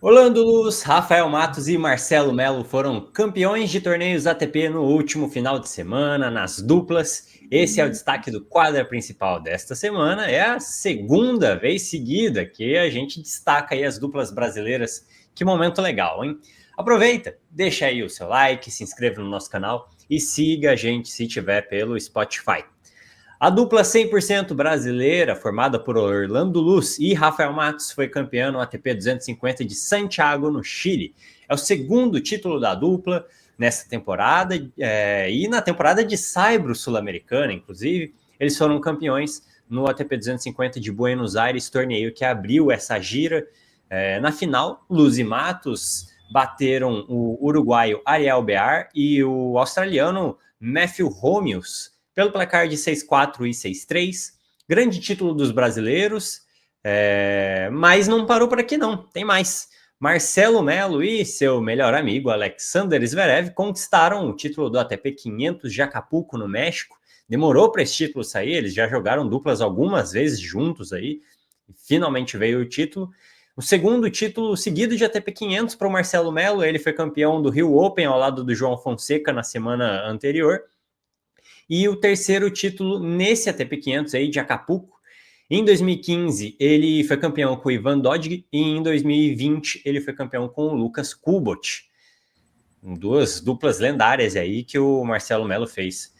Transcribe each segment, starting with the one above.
Orlando Luz, Rafael Matos e Marcelo Melo foram campeões de torneios ATP no último final de semana, nas duplas. Esse é o destaque do quadro principal desta semana. É a segunda vez seguida que a gente destaca aí as duplas brasileiras. Que momento legal, hein? Aproveita, deixa aí o seu like, se inscreva no nosso canal e siga a gente se tiver pelo Spotify. A dupla 100% brasileira, formada por Orlando Luz e Rafael Matos, foi campeã no ATP 250 de Santiago, no Chile. É o segundo título da dupla nessa temporada, e na temporada de Saibro Sul-Americana, inclusive, eles foram campeões no ATP 250 de Buenos Aires, torneio que abriu essa gira. Na final, Luz e Matos bateram o uruguaio Ariel Bear e o australiano Matthew Homius pelo placar de 6-4 e 6-3. Grande título dos brasileiros, mas não parou por aqui não, tem mais. Marcelo Melo e seu melhor amigo Alexander Zverev conquistaram o título do ATP 500 de Acapulco, no México. Demorou para esse título sair, eles já jogaram duplas algumas vezes juntos aí, finalmente veio o título. O segundo título seguido de ATP 500 para o Marcelo Melo, ele foi campeão do Rio Open ao lado do João Fonseca na semana anterior. E o terceiro título nesse ATP 500 aí de Acapulco. Em 2015, ele foi campeão com o Ivan Dodig e em 2020 ele foi campeão com o Lucas Kubot. Duas duplas lendárias aí que o Marcelo Melo fez.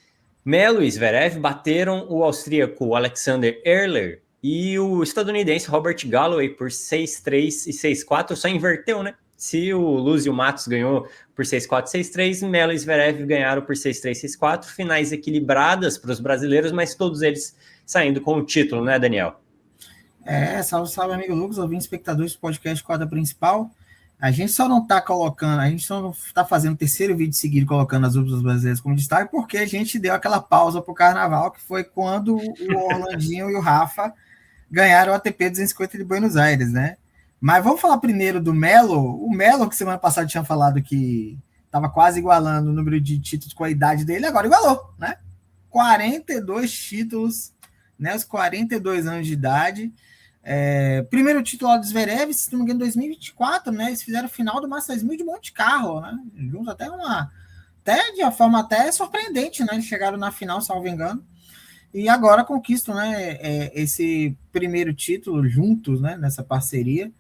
Melo e Zverev bateram o austríaco Alexander Erler e o estadunidense Robert Galloway por 6-3 e 6-4, só inverteu, né? Se o Luz e o Matos ganhou por 6-4, 6-3, Melo e Zverev ganharam por 6-3, 6-4, finais equilibradas para os brasileiros, mas todos eles saindo com o título, né, Daniel? Salve, salve, amigo Lucas, ouvintes, espectadores do podcast Quadra Principal. A gente só não está colocando, a gente só não está fazendo o terceiro vídeo seguido colocando as duplas brasileiras como destaque, porque a gente deu aquela pausa para o carnaval, que foi quando o Orlandinho e o Rafa ganharam o ATP 250 de Buenos Aires, né? Mas vamos falar primeiro do Melo. O Melo, que semana passada tinha falado que estava quase igualando o número de títulos com a idade dele, agora igualou, né? 42 títulos, né? Os 42 anos de idade. Primeiro título do Zverev, se não me engano, em 2024, né? Eles fizeram o final do Masters 1000 de Monte Carlo, né? Juntos até de uma forma até surpreendente, né? Eles chegaram na final, salvo engano. E agora conquistam, né, esse primeiro título juntos, né, nessa parceria.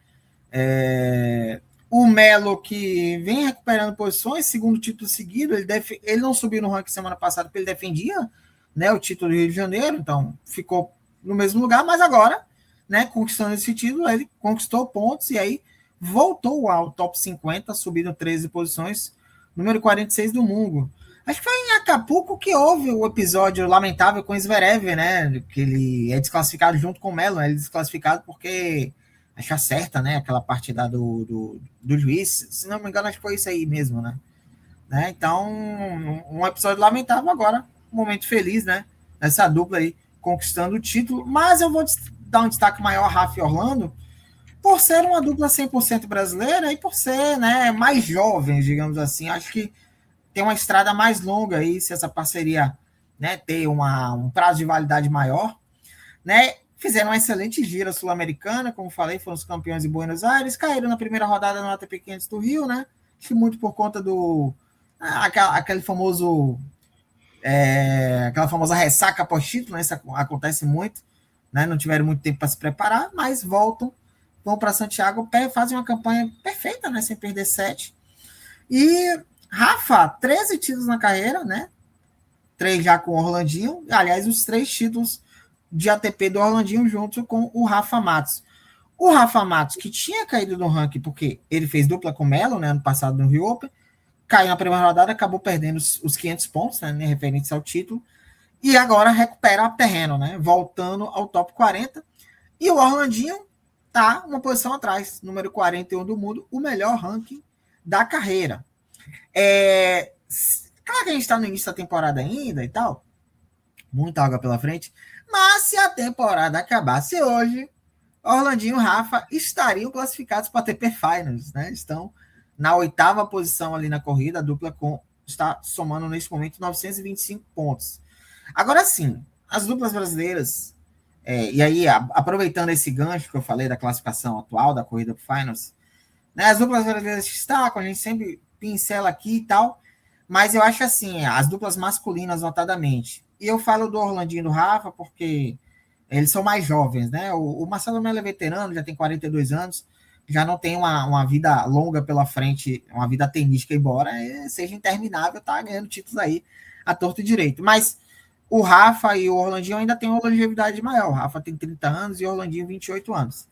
O Melo, que vem recuperando posições, segundo título seguido, ele não subiu no ranking semana passada porque ele defendia, né, o título do Rio de Janeiro, então ficou no mesmo lugar, mas agora, né, conquistando esse título, ele conquistou pontos e aí voltou ao top 50, subindo 13 posições, número 46 do mundo. Acho que foi em Acapulco que houve o episódio lamentável com o Zverev, né? Que ele é desclassificado junto com o Melo, né? Ele é desclassificado porque acho acerta, né? Aquela partida do juiz. Se não me engano, acho que foi isso aí mesmo, né? Então, um episódio lamentável agora, um momento feliz, né? Essa dupla aí conquistando o título. Mas eu vou dar um destaque maior a Rafa e Orlando, por ser uma dupla 100% brasileira e por ser, né, mais jovens, digamos assim. Acho que tem uma estrada mais longa aí, se essa parceria, né, ter um prazo de validade maior, né? Fizeram uma excelente gira sul-americana, como falei, foram os campeões de Buenos Aires, caíram na primeira rodada no ATP 500 do Rio, né? Acho que muito por conta aquele famoso aquela famosa ressaca pós-título, né? Isso acontece muito, né? Não tiveram muito tempo para se preparar, mas vão para Santiago, fazem uma campanha perfeita, né? Sem perder set. E Rafa, 13 títulos na carreira, né? 3 já com o Orlandinho. Aliás, os 3 títulos de ATP do Orlandinho junto com o Rafa Matos. O Rafa Matos, que tinha caído no ranking porque ele fez dupla com o Melo, né, ano passado no Rio Open, caiu na primeira rodada, acabou perdendo os 500 pontos, né, referentes ao título, e agora recupera o terreno, né, voltando ao top 40. E o Orlandinho tá uma posição atrás, número 41 do mundo, o melhor ranking da carreira. Claro que a gente está no início da temporada ainda e tal, muita água pela frente, mas se a temporada acabasse hoje, Orlandinho e Rafa estariam classificados para a ATP Finals, né? Estão na 8ª posição ali na corrida, a dupla está somando nesse momento 925 pontos. Agora sim, as duplas brasileiras, e aí aproveitando esse gancho que eu falei da classificação atual da corrida para Finals, Né? As duplas brasileiras destacam, a gente sempre pincela aqui e tal, mas eu acho assim, as duplas masculinas, notadamente. E eu falo do Orlandinho e do Rafa, porque eles são mais jovens, né? O Marcelo Melo é veterano, já tem 42 anos, já não tem uma vida longa pela frente, uma vida tenística, embora seja interminável, tá ganhando títulos aí à torto e direito. Mas o Rafa e o Orlandinho ainda têm uma longevidade maior. O Rafa tem 30 anos e o Orlandinho 28 anos.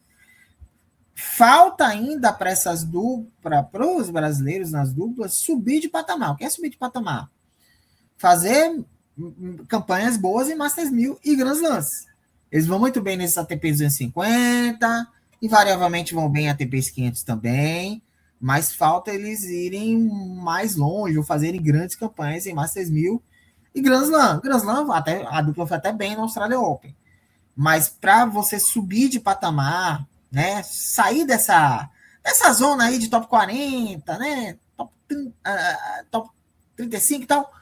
Falta ainda para essas duplas, para os brasileiros nas duplas, subir de patamar. O que é subir de patamar? Fazer campanhas boas em Masters 1000 e Grand Slams. Eles vão muito bem nesses ATP 250, invariavelmente vão bem em ATP 500 também, mas falta eles irem mais longe ou fazerem grandes campanhas em Masters 1000 e Grand Slam. Grand Slam, até, a dupla foi até bem na Australia Open. Mas para você subir de patamar, né, sair dessa zona aí de top 40, né, top 35 e tal,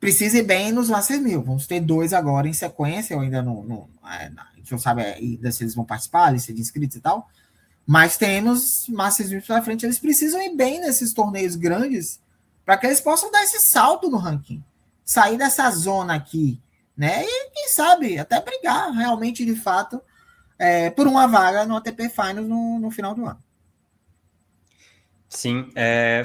precisa ir bem nos Masters 1000. Vamos ter 2 agora em sequência, eu ainda a gente não sabe ainda se eles vão participar, lista de inscritos e tal, mas temos Masters 1000 pela frente, eles precisam ir bem nesses torneios grandes para que eles possam dar esse salto no ranking, sair dessa zona aqui, né, e quem sabe até brigar realmente, de fato, por uma vaga no ATP Finals no final do ano. Sim, é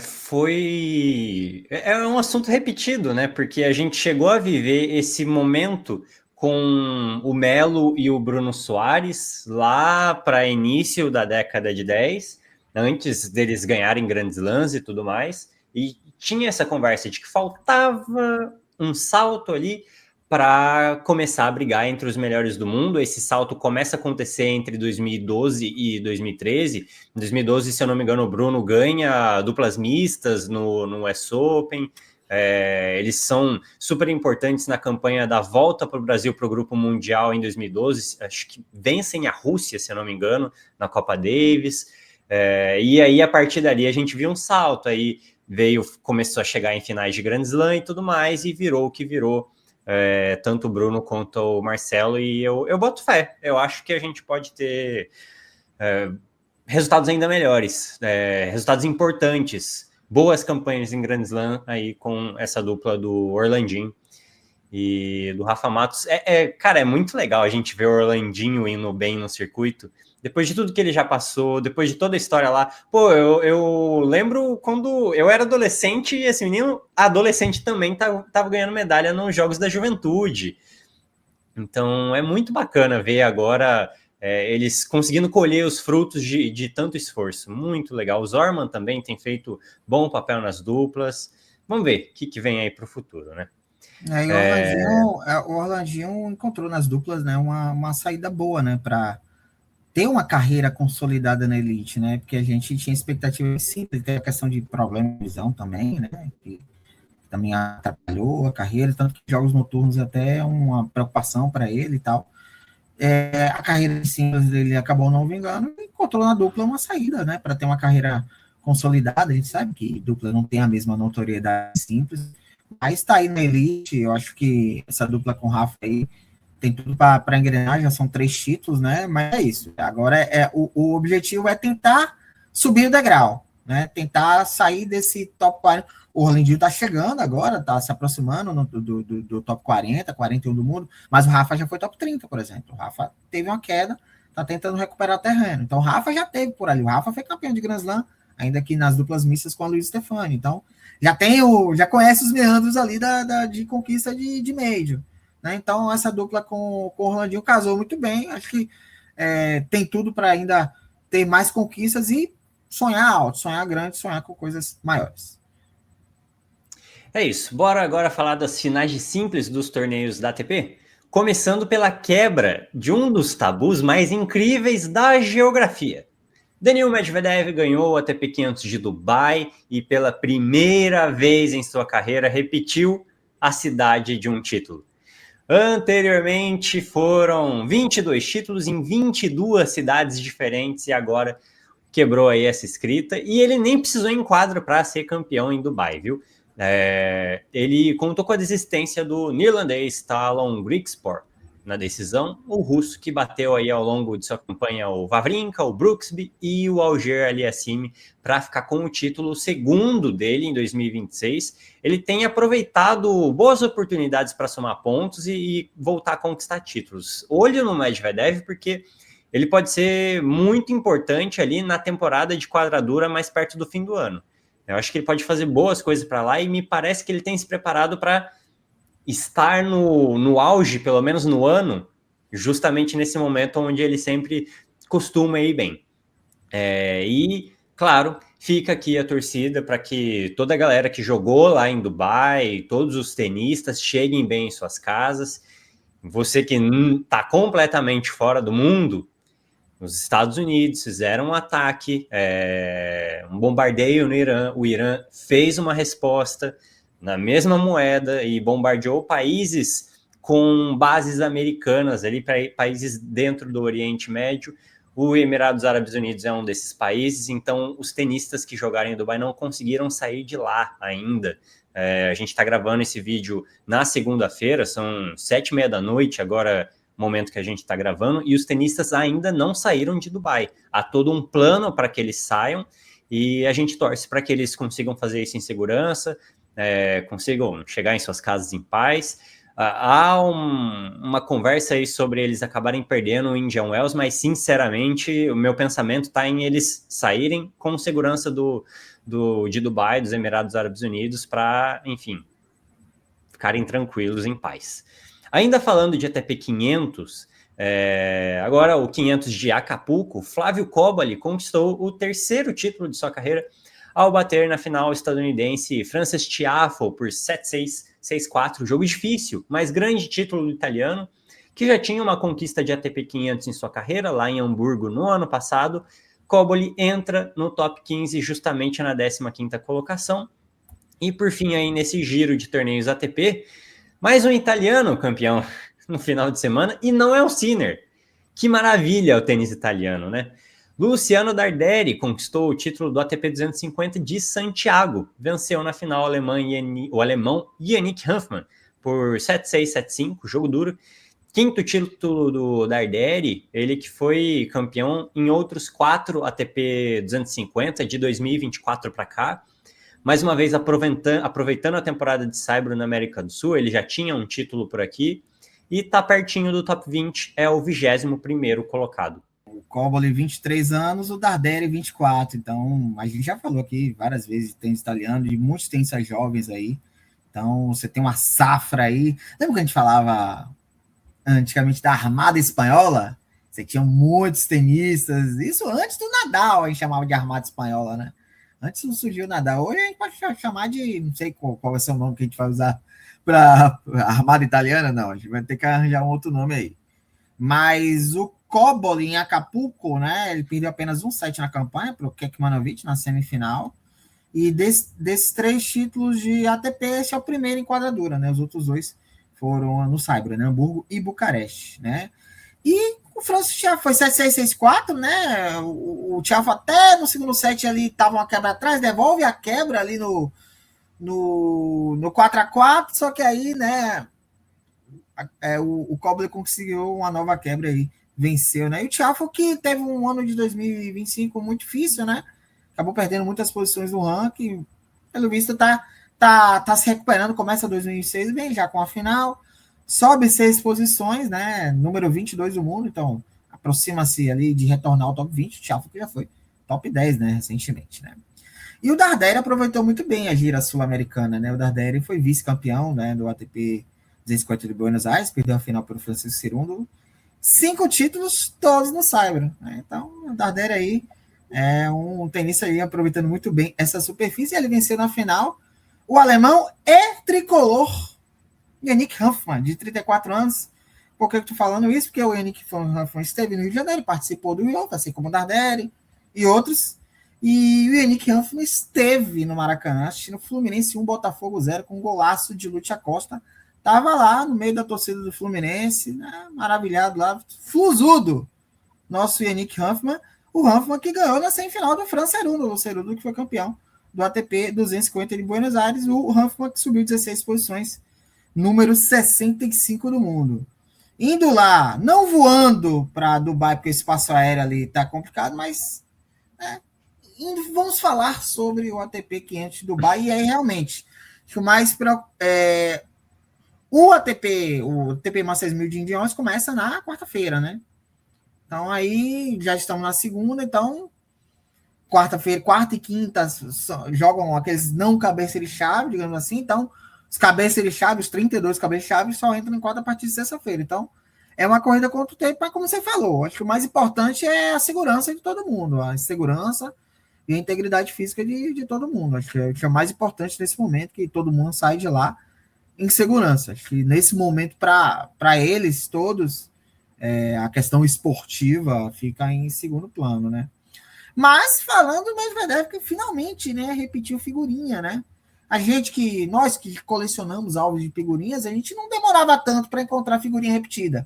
um assunto repetido, né? Porque a gente chegou a viver esse momento com o Melo e o Bruno Soares lá para início da década de 10, antes deles ganharem grandes lãs e tudo mais, e tinha essa conversa de que faltava um salto ali para começar a brigar entre os melhores do mundo. Esse salto começa a acontecer entre 2012 e 2013. Em 2012, se eu não me engano, o Bruno ganha duplas mistas no US Open. Eles são super importantes na campanha da volta para o Brasil para o Grupo Mundial em 2012. Acho que vencem a Rússia, se eu não me engano, na Copa Davis. E aí, a partir dali, a gente viu um salto. Aí começou a chegar em finais de Grand Slam e tudo mais, e virou o que virou. Tanto o Bruno quanto o Marcelo, e eu boto fé. Eu acho que a gente pode ter resultados ainda melhores, resultados importantes, boas campanhas em Grand Slam aí com essa dupla do Orlandinho e do Rafa Matos. Cara, é muito legal a gente ver o Orlandinho indo bem no circuito, depois de tudo que ele já passou, depois de toda a história lá. Pô, eu lembro quando eu era adolescente e esse menino, adolescente também, tava ganhando medalha nos Jogos da Juventude. Então é muito bacana ver agora eles conseguindo colher os frutos de tanto esforço. Muito legal. O Zorman também tem feito bom papel nas duplas. Vamos ver o que vem aí para o futuro, né? O Orlandinho encontrou nas duplas, né, uma saída boa, né, para ter uma carreira consolidada na elite, né? Porque a gente tinha expectativa simples, tem a questão de problema de visão também, né? Que também atrapalhou a carreira, tanto que jogos noturnos até é uma preocupação para ele e tal. A carreira de simples dele acabou não vingando e encontrou na dupla uma saída, né? Para ter uma carreira consolidada. A gente sabe que dupla não tem a mesma notoriedade simples, mas está aí na elite. Eu acho que essa dupla com o Rafa aí tem tudo para engrenar, já são 3 títulos, né? Mas é isso. Agora o objetivo é tentar subir o degrau, né? Tentar sair desse top 40. O Orlandinho tá chegando agora, tá se aproximando do top 40, 41 do mundo, mas o Rafa já foi top 30, por exemplo. O Rafa teve uma queda, tá tentando recuperar o terreno. Então o Rafa já teve por ali. O Rafa foi campeão de Grand Slam, ainda aqui nas duplas mistas com a Luiz Stefani. Então já conhece os meandros ali de conquista de Major. Né? Então, essa dupla com o Orlandinho casou muito bem. Acho que tem tudo para ainda ter mais conquistas e sonhar alto, sonhar grande, sonhar com coisas maiores. É isso. Bora agora falar das finais de simples dos torneios da ATP? Começando pela quebra de um dos tabus mais incríveis da geografia. Daniil Medvedev ganhou o ATP 500 de Dubai e pela primeira vez em sua carreira repetiu a cidade de um título. Anteriormente foram 22 títulos em 22 cidades diferentes e agora quebrou aí essa escrita e ele nem precisou ir em quadro para ser campeão em Dubai, viu? Ele contou com a desistência do neerlandês Talon Griekspoor, na decisão, o russo que bateu aí ao longo de sua campanha o Wawrinka, o Brooksby e o Auger Aliassime para ficar com o título segundo dele em 2026. Ele tem aproveitado boas oportunidades para somar pontos e voltar a conquistar títulos. Olho no Medvedev, porque ele pode ser muito importante ali na temporada de quadradura mais perto do fim do ano. Eu acho que ele pode fazer boas coisas para lá e me parece que ele tem se preparado para estar no auge, pelo menos no ano, justamente nesse momento onde ele sempre costuma ir bem. E, claro, fica aqui a torcida para que toda a galera que jogou lá em Dubai, todos os tenistas, cheguem bem em suas casas. Você que está completamente fora do mundo, os Estados Unidos fizeram um ataque, um bombardeio no Irã, o Irã fez uma resposta na mesma moeda e bombardeou países com bases americanas, ali, países dentro do Oriente Médio. O Emirados Árabes Unidos é um desses países, então os tenistas que jogaram em Dubai não conseguiram sair de lá ainda. A gente está gravando esse vídeo na segunda-feira, são 7h30 da noite, agora momento que a gente está gravando, e os tenistas ainda não saíram de Dubai. Há todo um plano para que eles saiam, e a gente torce para que eles consigam fazer isso em segurança, consigam chegar em suas casas em paz. Há uma conversa aí sobre eles acabarem perdendo o Indian Wells, mas sinceramente o meu pensamento está em eles saírem com segurança de Dubai, dos Emirados Árabes Unidos, para, enfim, ficarem tranquilos, em paz. Ainda falando de ATP 500, agora o 500 de Acapulco, Flávio Kobali conquistou o terceiro título de sua carreira ao bater na final estadunidense Frances Tiafoe por 7-6, 6-4, jogo difícil, mas grande título italiano, que já tinha uma conquista de ATP 500 em sua carreira, lá em Hamburgo no ano passado. Kobali entra no top 15 justamente na 15ª colocação. E por fim aí nesse giro de torneios ATP, mais um italiano campeão no final de semana, e não é o Sinner. Que maravilha o tênis italiano, né? Luciano Darderi conquistou o título do ATP 250 de Santiago. Venceu na final o alemão Yannick Hanfmann por 7-6, 7-5, jogo duro. Quinto título do Darderi, ele que foi campeão em outros 4 ATP 250 de 2024 para cá. Mais uma vez, aproveitando a temporada de Saibro na América do Sul, ele já tinha um título por aqui e está pertinho do top 20, é o 21º colocado. O Kobali, 23 anos, o Darderi, 24. Então, a gente já falou aqui várias vezes de tênis italiano, de muitos tenistas jovens aí. Então, você tem uma safra aí. Lembra que a gente falava antigamente da Armada Espanhola? Você tinha muitos tenistas. Isso antes do Nadal, a gente chamava de Armada Espanhola, né? Antes não surgiu Nadal. Hoje a gente pode chamar de... Não sei qual vai ser o nome que a gente vai usar para Armada Italiana, não. A gente vai ter que arranjar um outro nome aí. Mas o Kobali em Acapulco, né? Ele perdeu apenas um set na campanha para o Kekmanovic na semifinal. E desses 3 títulos de ATP, esse é o primeiro em quadradura, né? Os outros 2 foram no Saibro, né? Hamburgo e Bucareste, né? E o Francis Tiafoe foi 7-6, 6-4, né? O Tiafoe até no segundo set ali tava uma quebra atrás, devolve a quebra ali no 4-4, só que aí, né? O Kobali conseguiu uma nova quebra aí, venceu, né? E o Tiafoe, que teve um ano de 2025 muito difícil, né? Acabou perdendo muitas posições no ranking, pelo visto tá se recuperando, começa 2026 bem, já com a final, sobe 6 posições, né? Número 22 do mundo, então aproxima-se ali de retornar ao top 20, o Tiafoe que já foi top 10, né? Recentemente, né? E o Darderi aproveitou muito bem a gira sul-americana, né? O Darderi foi vice-campeão, né, do ATP 250 de Buenos Aires, perdeu a final para o Francisco Cerúndolo, 5 títulos, todos no Saibro, né? Então, o Darderi aí é um tenista aí aproveitando muito bem essa superfície, ele venceu na final o alemão e tricolor Yannick Hanfmann, de 34 anos. Por que eu estou falando isso? Porque o Yannick Hanfmann esteve no Rio de Janeiro, participou do Rio, assim como o Darderi e outros. E o Yannick Hanfmann esteve no Maracanã, assistindo o Fluminense 1, Botafogo 0, com um golaço de Lúcia Costa. Estava lá no meio da torcida do Fluminense, né, maravilhado lá, flusudo, nosso Yannick Hanfmann. O Hanfmann que ganhou na semifinal do Fran Cerúndolo, o Cerúndolo que foi campeão do ATP 250 de Buenos Aires, o Hanfmann que subiu 16 posições, número 65 do mundo. indo lá, não voando para Dubai, porque o espaço aéreo ali está complicado, mas né, vamos falar sobre o ATP 500 de Dubai, e aí realmente, acho que mais o ATP Masters 1000 de Indianapolis começa na quarta-feira, né? Então aí já estamos na segunda, então quarta-feira, quarta e quinta jogam aqueles não cabeça de chave, digamos assim, então os cabeças de chave, os 32 cabeças de chave só entram em quadra a partir de sexta-feira, então é uma corrida contra o tempo, mas como você falou, acho que o mais importante é a segurança de todo mundo, a segurança e a integridade física de todo mundo, acho que é o mais importante nesse momento, que todo mundo sai de lá em segurança, acho que nesse momento para eles todos, a questão esportiva fica em segundo plano, né? Mas falando do Medvedev, que finalmente, né, repetiu figurinha, né? Nós que colecionamos álbuns de figurinhas, a gente não demorava tanto para encontrar figurinha repetida.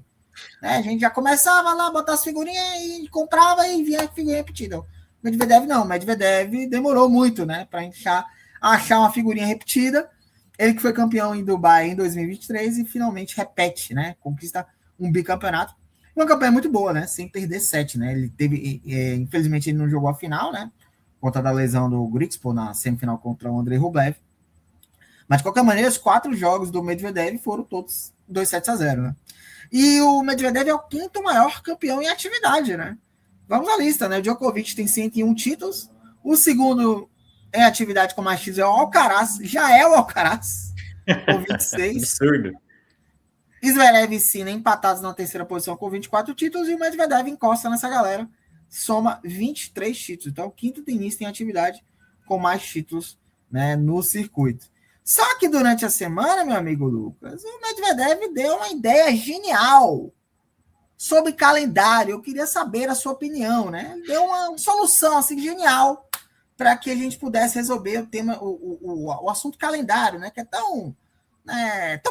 Né? A gente já começava lá, botar as figurinhas e comprava e vinha figurinha repetida. Medvedev não, Medvedev demorou muito, né, para achar uma figurinha repetida. Ele que foi campeão em Dubai em 2023 e finalmente repete, né? Conquista um bicampeonato. Uma campanha muito boa, né? Sem perder set, né? Ele teve, infelizmente, ele não jogou a final, né? Por conta da lesão do Gritspo na semifinal contra o Andrei Rublev. Mas, de qualquer maneira, os 4 jogos do Medvedev foram todos 2-7-0, né? E o Medvedev é o 5º maior campeão em atividade, né? Vamos à lista, né? O Djokovic tem 101 títulos. O segundo em atividade com mais títulos é o Alcaraz. Já é o Alcaraz, com 26. Absurdo. Zverev e Sinner empatados na terceira posição com 24 títulos, e o Medvedev encosta nessa galera, soma 23 títulos. Então, o 5º tenista em atividade com mais títulos, né, no circuito. Só que durante a semana, meu amigo Lucas, o Medvedev deu uma ideia genial sobre calendário. Eu queria saber a sua opinião, né? Deu uma solução assim, genial para que a gente pudesse resolver o tema, o assunto calendário, né? Que é tão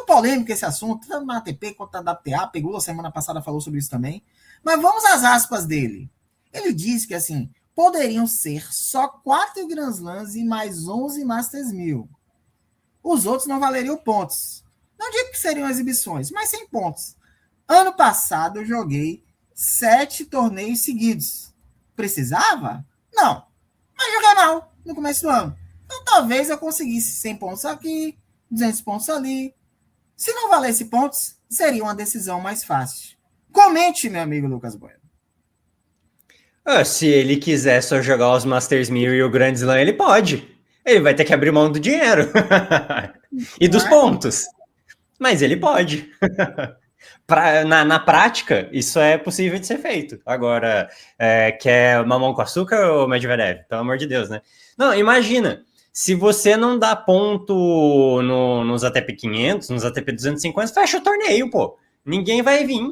polêmico esse assunto, tanto na ATP quanto na WTA. Pegou a semana passada, falou sobre isso também. Mas vamos às aspas dele. Ele disse que assim, poderiam ser só 4 Grand Slams e mais 11 Masters 1000. Os outros não valeriam pontos. Não digo que seriam exibições, mas sem pontos. Ano passado eu joguei 7 torneios seguidos. Precisava? Não. Mas joguei mal no começo do ano. Então talvez eu conseguisse 100 pontos aqui, 200 pontos ali. Se não valesse pontos, seria uma decisão mais fácil. Comente, meu amigo Lucas Bueno. Se ele quiser só jogar os Masters 1000 e o Grand Slam, ele pode. Ele vai ter que abrir mão do dinheiro. E dos pontos. Mas ele pode. Na prática, isso é possível de ser feito. Agora, quer mamão com açúcar ou Medvedev? Pelo amor de Deus, né? Não, imagina. Se você não dá ponto nos ATP 500, nos ATP 250, fecha o torneio, pô. Ninguém vai vir.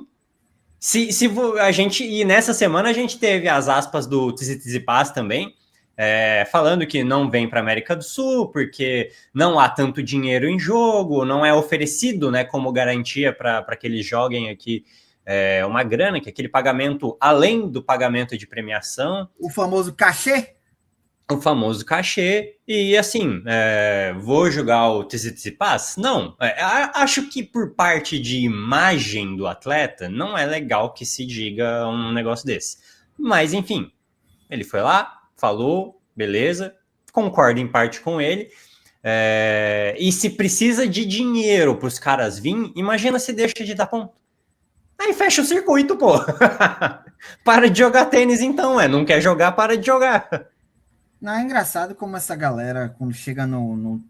E nessa semana a gente teve as aspas do Tsitsipas também, falando que não vem para a América do Sul porque não há tanto dinheiro em jogo, não é oferecido, né, como garantia para que eles joguem aqui uma grana, que é aquele pagamento além do pagamento de premiação. O famoso cachê? O famoso cachê, e assim, vou jogar o Tsitsipas? Não, acho que por parte de imagem do atleta, não é legal que se diga um negócio desse. Mas, enfim, ele foi lá, falou, beleza, concordo em parte com ele, e se precisa de dinheiro para os caras virem, imagina se deixa de dar ponto. Aí fecha o circuito, pô. Para de jogar tênis então, não quer jogar, para de jogar. Não, é engraçado como essa galera, quando chega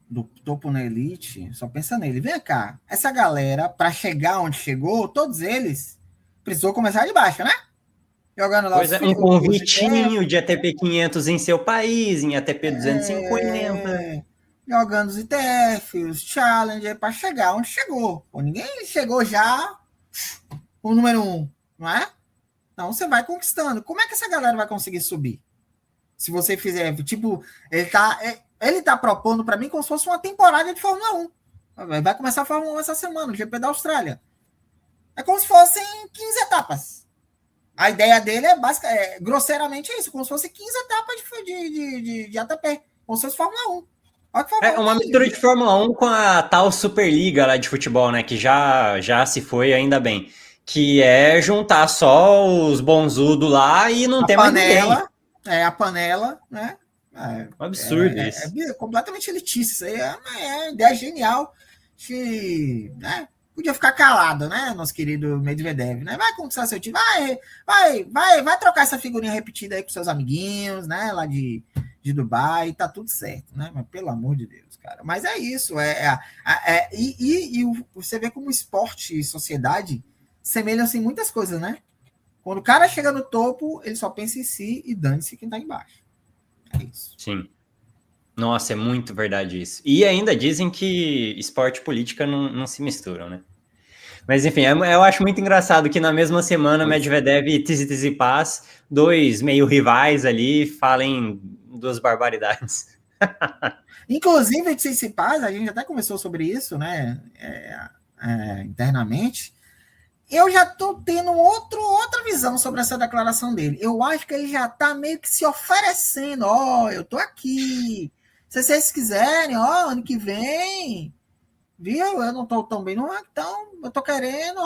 do topo na elite, só pensa nele. Vem cá, essa galera, para chegar onde chegou, todos eles, precisou começar de baixo, né? Jogando lá um convitinho de ATP 500 em seu país, em ATP 250. Jogando os ITF, os Challenger, para chegar onde chegou. Pô, ninguém chegou já o número 1, não é? Então você vai conquistando. Como é que essa galera vai conseguir subir? Se você fizer, tipo, ele tá propondo para mim como se fosse uma temporada de Fórmula 1. Vai começar a Fórmula 1 essa semana, o GP da Austrália. É como se fossem 15 etapas. A ideia dele é grosseiramente isso, como se fossem 15 etapas de ATP, como se fosse Fórmula 1. Uma mistura de Fórmula 1 com a tal Superliga lá de futebol, né, que já se foi, ainda bem. que é juntar só os bonzudos lá e não ter mais ninguém. A panela, né? Um absurdo isso. Completamente elitício. Isso aí é uma ideia genial. Que, né, podia ficar calado, né, nosso querido Medvedev, né? Vai conquistar seu time, vai trocar essa figurinha repetida aí com seus amiguinhos, né? Lá de Dubai, tá tudo certo, né? Mas pelo amor de Deus, cara. Mas é isso. Você vê como esporte e sociedade semelham-se em muitas coisas, né? Quando o cara chega no topo, ele só pensa em si e dane-se quem tá embaixo. É isso. Sim. Nossa, é muito verdade isso. E ainda dizem que esporte e política não se misturam, né? Mas enfim, eu acho muito engraçado que na mesma semana Medvedev e Tsitsipas, dois meio rivais ali, falem duas barbaridades. Inclusive, Tsitsipas, a gente até conversou sobre isso, né? Internamente. Eu já tô tendo outra visão sobre essa declaração dele. Eu acho que ele já tá meio que se oferecendo. Eu tô aqui. Se vocês quiserem, ano que vem, viu? Eu não tô tão bem, não, então eu tô querendo,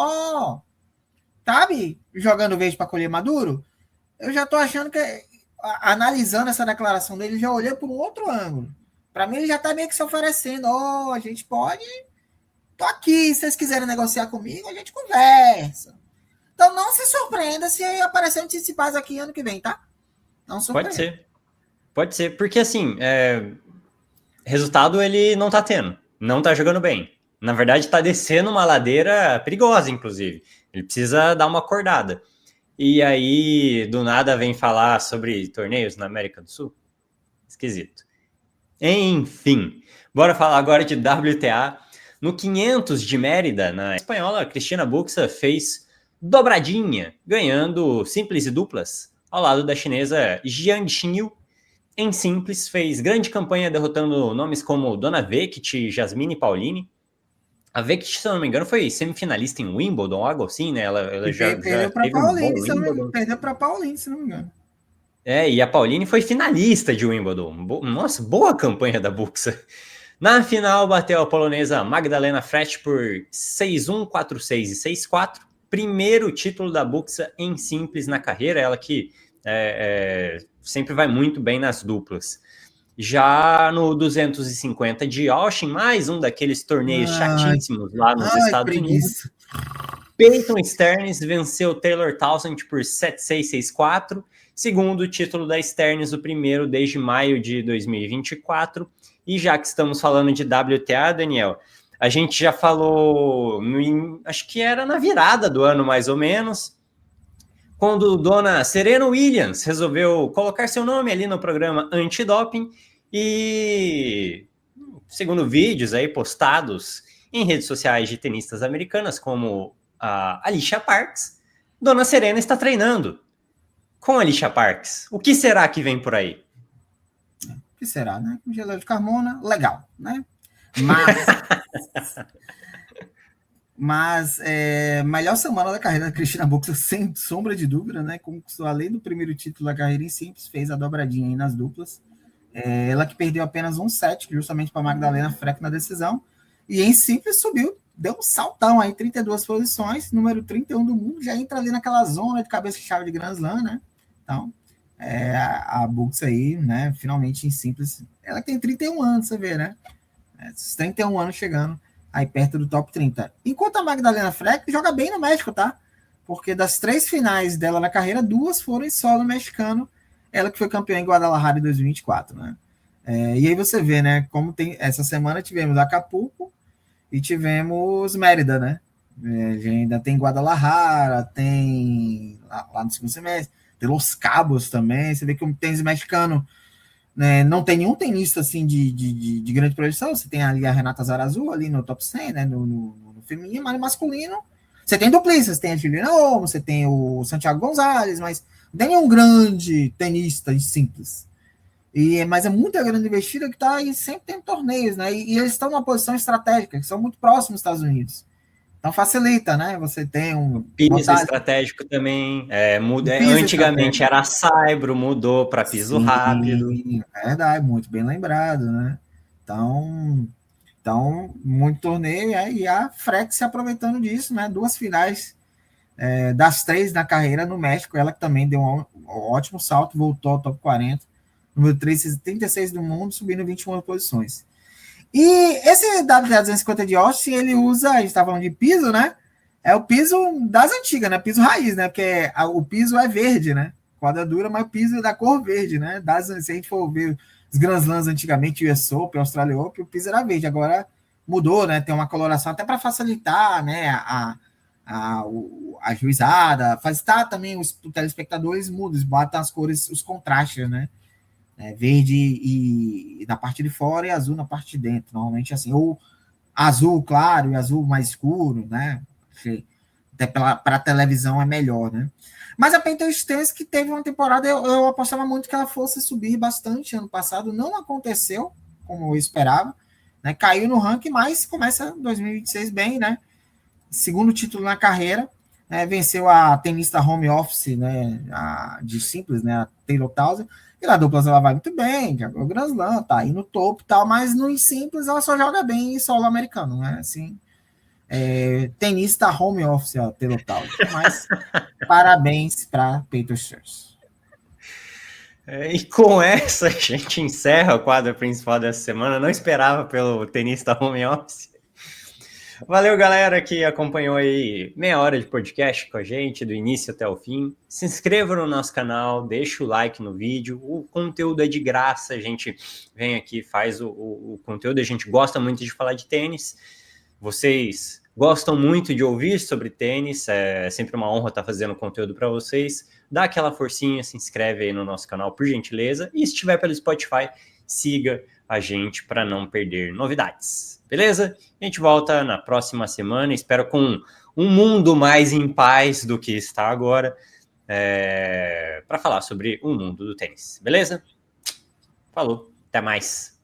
sabe? Jogando verde para colher maduro. Eu já tô achando que, analisando essa declaração dele, já olhei por um outro ângulo. Para mim, ele já tá meio que se oferecendo. A gente pode. Tô aqui, se vocês quiserem negociar comigo, a gente conversa. Então não se surpreenda se aparecer um Tsitsipas aqui ano que vem, tá? Não surpreenda. Pode ser, porque assim, resultado ele não tá tendo, não tá jogando bem. Na verdade, tá descendo uma ladeira perigosa, inclusive. Ele precisa dar uma acordada. E aí, do nada, vem falar sobre torneios na América do Sul? Esquisito. Enfim, bora falar agora de WTA. No 500 de Mérida, na espanhola, Cristina Buxa fez dobradinha, ganhando simples e duplas, ao lado da chinesa Jiang Xinyu. Em simples, fez grande campanha derrotando nomes como Dona Vekic e Jasmine Paolini. A Vekic, se eu não me engano, foi semifinalista em Wimbledon, algo assim, né? Ela já teve um bom Wimbledon. Perdeu para Paulini, se não me engano. E a Paolini foi finalista de Wimbledon. Nossa, boa campanha da Buxa. Na final, bateu a polonesa Magdalena Frech por 6-1, 4-6 e 6-4. Primeiro título da Buxa em simples na carreira. Ela que sempre vai muito bem nas duplas. Já no 250 de Austin, mais um daqueles torneios chatíssimos lá nos Estados Unidos. Peyton Stearns venceu Taylor Townsend por 7-6, 6-4. Segundo título da Stearns, o primeiro desde maio de 2024. E já que estamos falando de WTA, Daniel, a gente já falou, acho que era na virada do ano, mais ou menos, quando dona Serena Williams resolveu colocar seu nome ali no programa antidoping e, segundo vídeos aí postados em redes sociais de tenistas americanas, como a Alicia Parks, dona Serena está treinando com a Alicia Parks. O que será que vem por aí? O que será, né? Com gelo de Carmona, legal, né? Mas melhor semana da carreira da Cristina Buxa, sem sombra de dúvida, né? Conquistou, além do primeiro título da carreira em simples, fez a dobradinha aí nas duplas. Ela que perdeu apenas um set, justamente para Magdalena Frech na decisão. E em simples subiu, deu um saltão aí, 32 posições, número 31 do mundo, já entra ali naquela zona de cabeça-chave de Grand Slam, né? Então, a Buxa aí, né? Finalmente em simples. Ela tem 31 anos, você vê, né? 31 anos chegando aí perto do top 30. Enquanto a Magdalena Frech joga bem no México, tá? Porque das 3 finais dela na carreira, 2 foram em solo mexicano. Ela que foi campeã em Guadalajara em 2024, né? E aí você vê, né? Como tem essa semana tivemos Acapulco e tivemos Mérida, né? Ainda tem Guadalajara, tem lá no segundo semestre, tem Los Cabos também. Você vê que o tênis mexicano, né, não tem nenhum tenista assim de grande projeção. Você tem ali a Renata Zarazú ali no top 100, né, no feminino, mas no masculino você tem duplistas, tem a Juliana Olmo, você tem o Santiago Gonzalez, mas não tem nenhum grande tenista de simples. Mas é muita grande investida que está aí sempre tem torneios, né? E eles estão numa posição estratégica, que são muito próximos dos Estados Unidos. Então facilita, né? Você tem um piso estratégico também. Antigamente era saibro, mudou para piso rápido. Verdade, muito bem lembrado, né? Então muito torneio, e a Frech se aproveitando disso, né? 2 finais das 3 na carreira no México, ela que também deu um ótimo salto, voltou ao top 40. Número 36 do mundo, subindo 21 posições. E esse WTA-250 de Austin, ele usa, a gente estava falando de piso, né? É o piso das antigas, né? Piso raiz, né? Porque o piso é verde, né? Quadra dura, mas o piso é da cor verde, né? Se a gente for ver os Grand Slams antigamente, o US Open, o Australia Open, o piso era verde. Agora mudou, né? Tem uma coloração até para facilitar, né? A juizada, facilitar também os telespectadores mudam, botam as cores, os contrastes, né? Verde e na parte de fora e azul na parte de dentro, normalmente assim, ou azul claro e azul mais escuro, né? Até para televisão é melhor, né? Mas a Peyton Stearns, que teve uma temporada, eu apostava muito que ela fosse subir bastante ano passado, não aconteceu como eu esperava, né? Caiu no ranking, mas começa 2026 bem, né? Segundo título na carreira, venceu a tenista home office, né? De simples, né? A Taylor Townsend. E na duplas ela vai muito bem, já ganhou o Grand Slam, tá aí no topo e tal, mas no simples ela só joga bem em solo americano, né? Assim, tenista home office, a Taylor Townsend. Mas parabéns para Peyton Stearns. E com essa, a gente encerra o quadro principal dessa semana. Não esperava pelo tenista home office. Valeu, galera, que acompanhou aí meia hora de podcast com a gente, do início até o fim. Se inscreva no nosso canal, deixa o like no vídeo. O conteúdo é de graça, a gente vem aqui, faz o conteúdo. A gente gosta muito de falar de tênis. Vocês gostam muito de ouvir sobre tênis. É sempre uma honra estar fazendo conteúdo para vocês. Dá aquela forcinha, se inscreve aí no nosso canal, por gentileza. E se estiver pelo Spotify, siga a gente para não perder novidades. Beleza? A gente volta na próxima semana, espero com um mundo mais em paz do que está agora, para falar sobre o mundo do tênis. Beleza? Falou, até mais.